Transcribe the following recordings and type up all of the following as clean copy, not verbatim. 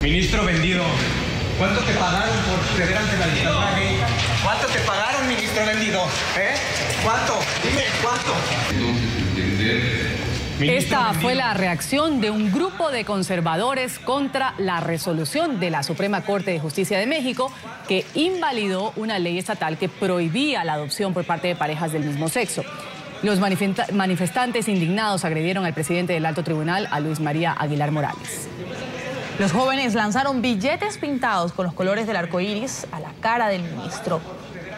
Ministro vendido, ¿cuánto te pagaron por ceder ante la dictadura gay? ¿Cuánto te pagaron, ministro vendido? ¿Cuánto? Dime, ¿cuánto? Esta fue la reacción de un grupo de conservadores contra la resolución de la Suprema Corte de Justicia de México que invalidó una ley estatal que prohibía la adopción por parte de parejas del mismo sexo. Los manifestantes indignados agredieron al presidente del Alto Tribunal, a Luis María Aguilar Morales. Los jóvenes lanzaron billetes pintados con los colores del arco iris a la cara del ministro.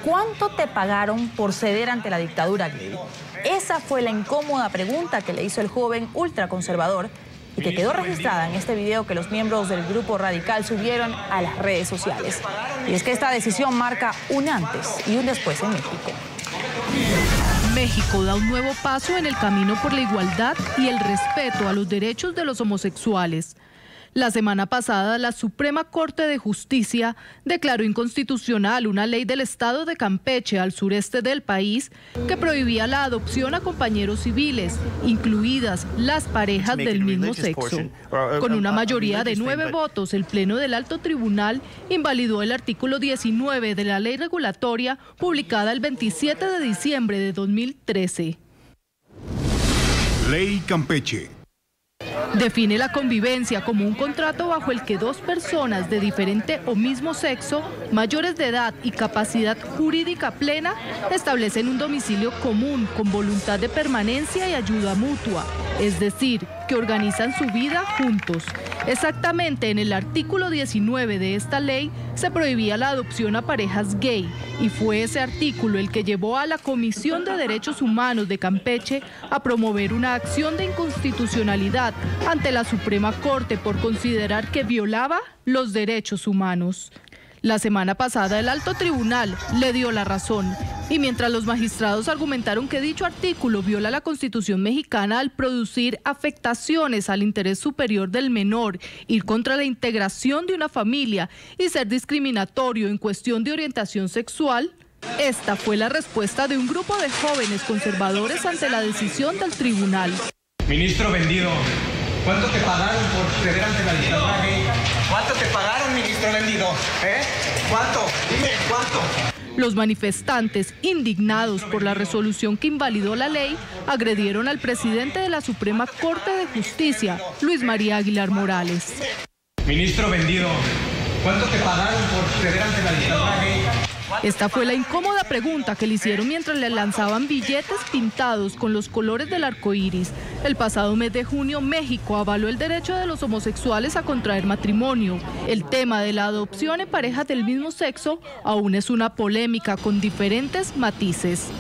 ¿Cuánto te pagaron por ceder ante la dictadura gay? Esa fue la incómoda pregunta que le hizo el joven ultraconservador y que quedó registrada en este video que los miembros del grupo radical subieron a las redes sociales. Y es que esta decisión marca un antes y un después en México. México da un nuevo paso en el camino por la igualdad y el respeto a los derechos de los homosexuales. La semana pasada, la Suprema Corte de Justicia declaró inconstitucional una ley del estado de Campeche, al sureste del país, que prohibía la adopción a compañeros civiles, incluidas las parejas del mismo sexo. Con una mayoría de 9 votos, el Pleno del Alto Tribunal invalidó el artículo 19 de la ley regulatoria publicada el 27 de diciembre de 2013. Ley Campeche. Define la convivencia como un contrato bajo el que dos personas de diferente o mismo sexo, mayores de edad y capacidad jurídica plena, establecen un domicilio común con voluntad de permanencia y ayuda mutua, es decir, que organizan su vida juntos. Exactamente en el artículo 19 de esta ley se prohibía la adopción a parejas gay y fue ese artículo el que llevó a la Comisión de Derechos Humanos de Campeche a promover una acción de inconstitucionalidad ante la Suprema Corte por considerar que violaba los derechos humanos. La semana pasada el Alto Tribunal le dio la razón y mientras los magistrados argumentaron que dicho artículo viola la Constitución mexicana al producir afectaciones al interés superior del menor, ir contra la integración de una familia y ser discriminatorio en cuestión de orientación sexual, esta fue la respuesta de un grupo de jóvenes conservadores ante la decisión del tribunal. Ministro vendido, ¿cuánto te pagaron por ceder ante la dictadura gay? ¿Cuánto te pagaron, ministro vendido? ¿Cuánto? Dime, ¿cuánto? Los manifestantes, indignados por la resolución que invalidó la ley, agredieron al presidente de la Suprema Corte de Justicia, Luis María Aguilar Morales. Ministro vendido, ¿cuánto te pagaron por ceder ante la dictadura gay? Esta fue la incómoda pregunta que le hicieron mientras le lanzaban billetes pintados con los colores del arco iris. El pasado mes de junio, México avaló el derecho de los homosexuales a contraer matrimonio. El tema de la adopción en parejas del mismo sexo aún es una polémica con diferentes matices.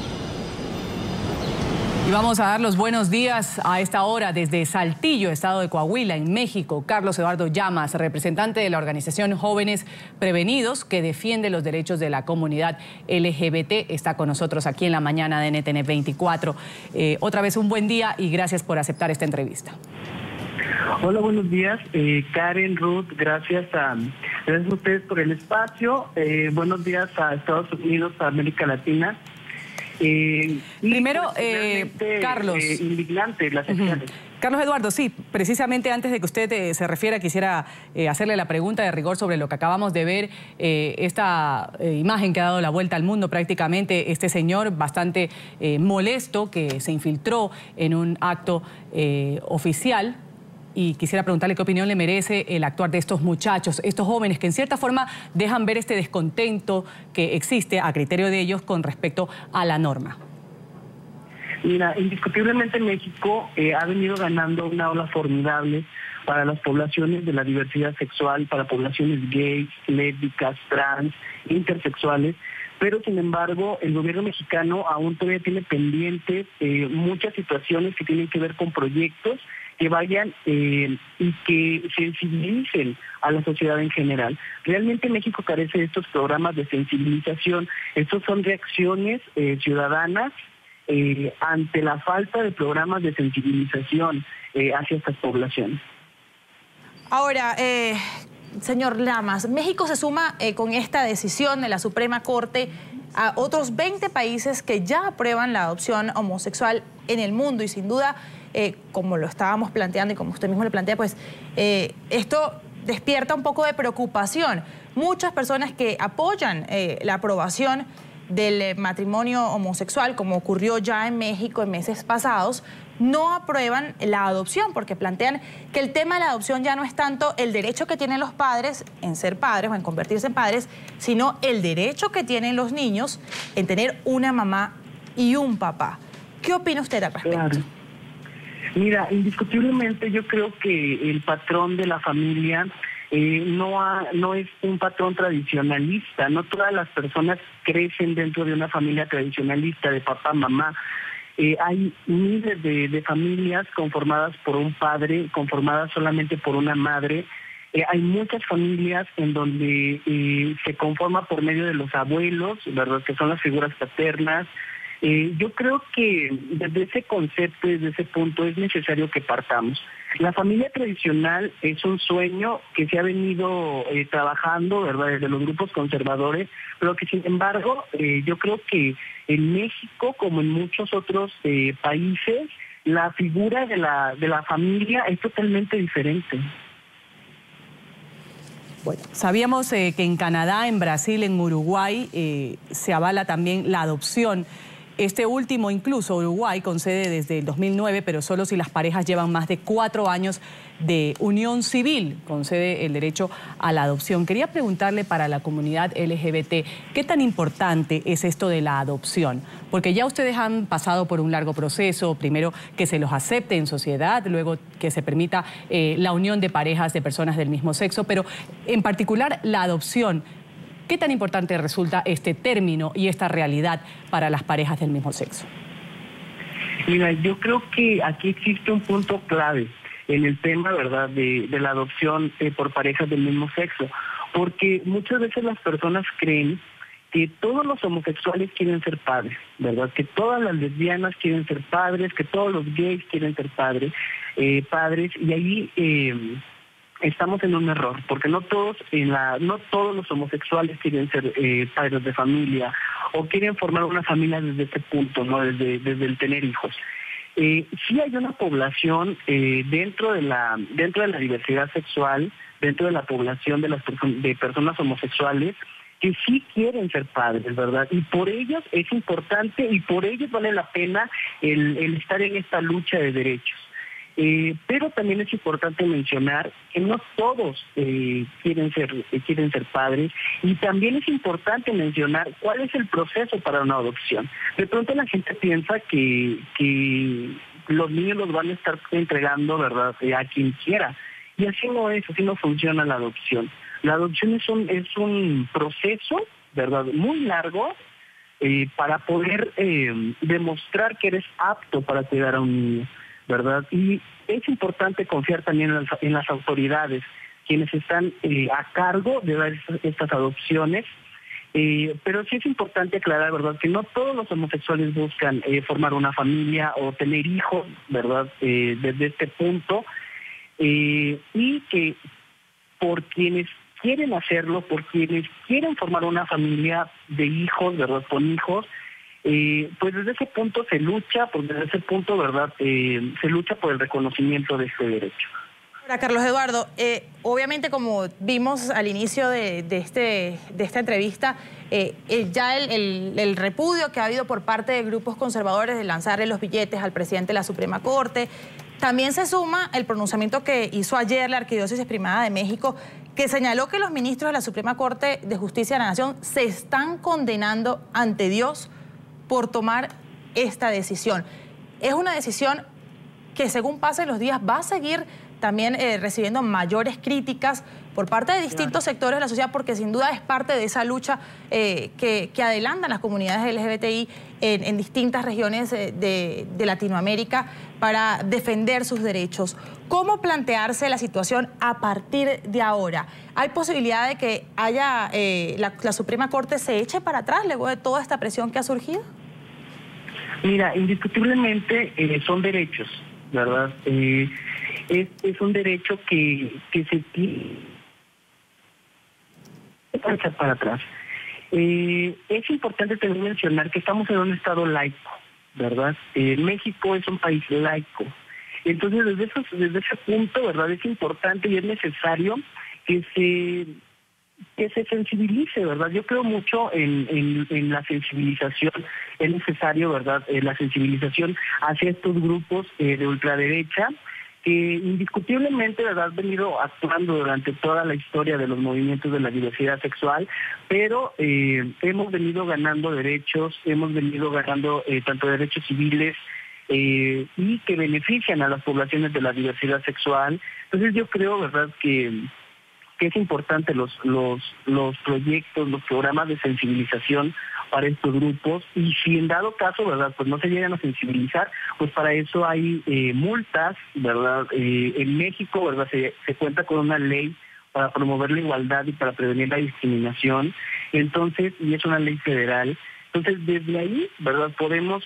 Y vamos a dar los buenos días a esta hora desde Saltillo, estado de Coahuila, en México. Carlos Eduardo Llamas, representante de la organización Jóvenes Prevenidos, que defiende los derechos de la comunidad LGBT, está con nosotros aquí en la mañana de NTN 24. Otra vez un buen día y gracias por aceptar esta entrevista. Hola, buenos días. Karen, Ruth, gracias a ustedes por el espacio. Buenos días a Estados Unidos, a América Latina. Primero, Carlos. Indignante las acciones. Carlos Eduardo, sí, precisamente antes de que usted se refiera, quisiera hacerle la pregunta de rigor sobre lo que acabamos de ver, esta imagen que ha dado la vuelta al mundo prácticamente, este señor bastante molesto que se infiltró en un acto oficial. Y quisiera preguntarle qué opinión le merece el actuar de estos muchachos, estos jóvenes que en cierta forma dejan ver este descontento que existe a criterio de ellos con respecto a la norma. Mira, indiscutiblemente México ha venido ganando una ola formidable para las poblaciones de la diversidad sexual, para poblaciones gays, lésbicas, trans, intersexuales, pero sin embargo el gobierno mexicano aún todavía tiene pendientes muchas situaciones que tienen que ver con proyectos que vayan y que sensibilicen a la sociedad en general. Realmente México carece de estos programas de sensibilización. Estos son reacciones ciudadanas ante la falta de programas de sensibilización hacia estas poblaciones. Ahora, señor Llamas, México se suma con esta decisión de la Suprema Corte a otros 20 países que ya aprueban la adopción homosexual en el mundo y sin duda, como lo estábamos planteando y como usted mismo lo plantea, pues esto despierta un poco de preocupación. Muchas personas que apoyan la aprobación del matrimonio homosexual, como ocurrió ya en México en meses pasados, no aprueban la adopción porque plantean que el tema de la adopción ya no es tanto el derecho que tienen los padres en ser padres o en convertirse en padres, sino el derecho que tienen los niños en tener una mamá y un papá. ¿Qué opina usted al respecto? Claro. Mira, indiscutiblemente yo creo que el patrón de la familia no es un patrón tradicionalista. No todas las personas crecen dentro de una familia tradicionalista de papá, mamá. Hay miles de familias conformadas por un padre, conformadas solamente por una madre. Hay muchas familias en donde se conforma por medio de los abuelos, ¿verdad?, que son las figuras paternas. Yo creo que desde ese concepto, desde ese punto, es necesario que partamos. La familia tradicional es un sueño que se ha venido trabajando, ¿verdad?, desde los grupos conservadores, pero que sin embargo yo creo que en México, como en muchos otros países, la figura de la familia es totalmente diferente. Bueno, sabíamos que en Canadá, en Brasil, en Uruguay se avala también la adopción. Este último, incluso Uruguay, concede desde el 2009, pero solo si las parejas llevan más de 4 años de unión civil, concede el derecho a la adopción. Quería preguntarle para la comunidad LGBT, ¿qué tan importante es esto de la adopción? Porque ya ustedes han pasado por un largo proceso, primero que se los acepte en sociedad, luego que se permita la unión de parejas de personas del mismo sexo, pero en particular la adopción. ¿Qué tan importante resulta este término y esta realidad para las parejas del mismo sexo? Mira, yo creo que aquí existe un punto clave en el tema, ¿verdad?, de la adopción por parejas del mismo sexo, porque muchas veces las personas creen que todos los homosexuales quieren ser padres, ¿verdad?, que todas las lesbianas quieren ser padres, que todos los gays quieren ser padres, y ahí estamos en un error, porque no todos los homosexuales quieren ser padres de familia o quieren formar una familia desde este punto, no desde el tener hijos. Sí hay una población dentro de la diversidad sexual, dentro de la población de personas homosexuales que sí quieren ser padres, ¿verdad? Y por ellos es importante y por ellos vale la pena el estar en esta lucha de derechos. Pero también es importante mencionar que no todos quieren ser padres, y también es importante mencionar cuál es el proceso para una adopción. De pronto la gente piensa que los niños los van a estar entregando, ¿verdad?, a quien quiera, y así no es, así no funciona la adopción. La adopción es un proceso, ¿verdad?, muy largo para poder demostrar que eres apto para cuidar a un niño, ¿verdad? Y es importante confiar también en las autoridades, quienes están a cargo de dar estas adopciones, pero sí es importante aclarar, ¿verdad?, que no todos los homosexuales buscan formar una familia o tener hijos, ¿verdad?, desde este punto, y que por quienes quieren hacerlo, por quienes quieren formar una familia de hijos, ¿verdad?, con hijos, pues desde ese punto se lucha, pues desde ese punto, ¿verdad?, se lucha por el reconocimiento de este derecho. Ahora, Carlos Eduardo, obviamente como vimos al inicio de esta entrevista, ya el repudio que ha habido por parte de grupos conservadores de lanzarle los billetes al presidente de la Suprema Corte, también se suma el pronunciamiento que hizo ayer la Arquidiócesis Primada de México, que señaló que los ministros de la Suprema Corte de Justicia de la Nación se están condenando ante Dios por tomar esta decisión. Es una decisión que, según pasen los días, va a seguir también recibiendo mayores críticas por parte de distintos sectores de la sociedad, porque sin duda es parte de esa lucha que adelantan las comunidades LGBTI en distintas regiones de Latinoamérica para defender sus derechos. ¿Cómo plantearse la situación a partir de ahora? ¿Hay posibilidad de que haya la Suprema Corte se eche para atrás luego de toda esta presión que ha surgido? Mira, indiscutiblemente son derechos, ¿verdad? Es un derecho que se tiene que echar para atrás. Es importante también mencionar que estamos en un estado laico, ¿verdad? México es un país laico. Entonces, desde ese punto, ¿verdad?, es importante y es necesario que se sensibilice, ¿verdad? Yo creo mucho en la sensibilización. Es necesario, ¿verdad? La sensibilización hacia estos grupos de ultraderecha que indiscutiblemente, ¿verdad?, han venido actuando durante toda la historia de los movimientos de la diversidad sexual, pero hemos venido ganando derechos, hemos venido ganando tanto derechos civiles y que benefician a las poblaciones de la diversidad sexual. Entonces yo creo, ¿verdad?, que es importante los proyectos, los programas de sensibilización para estos grupos, y si en dado caso, ¿verdad?, pues no se llegan a sensibilizar, pues para eso hay multas, ¿verdad? En México, ¿verdad?, se cuenta con una ley para promover la igualdad y para prevenir la discriminación, entonces, y es una ley federal. Entonces, desde ahí, ¿verdad?, podemos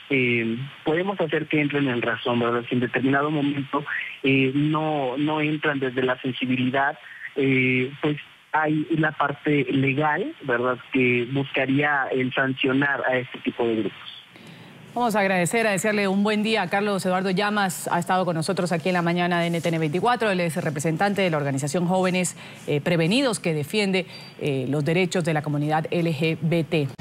hacer que entren en razón, ¿verdad? Si en determinado momento no entran desde la sensibilidad, pues hay la parte legal, ¿verdad?, que buscaría el sancionar a este tipo de grupos. Vamos a desearle un buen día a Carlos Eduardo Llamas. Ha estado con nosotros aquí en la mañana de NTN 24. Él es el representante de la organización Jóvenes Prevenidos, que defiende los derechos de la comunidad LGBT.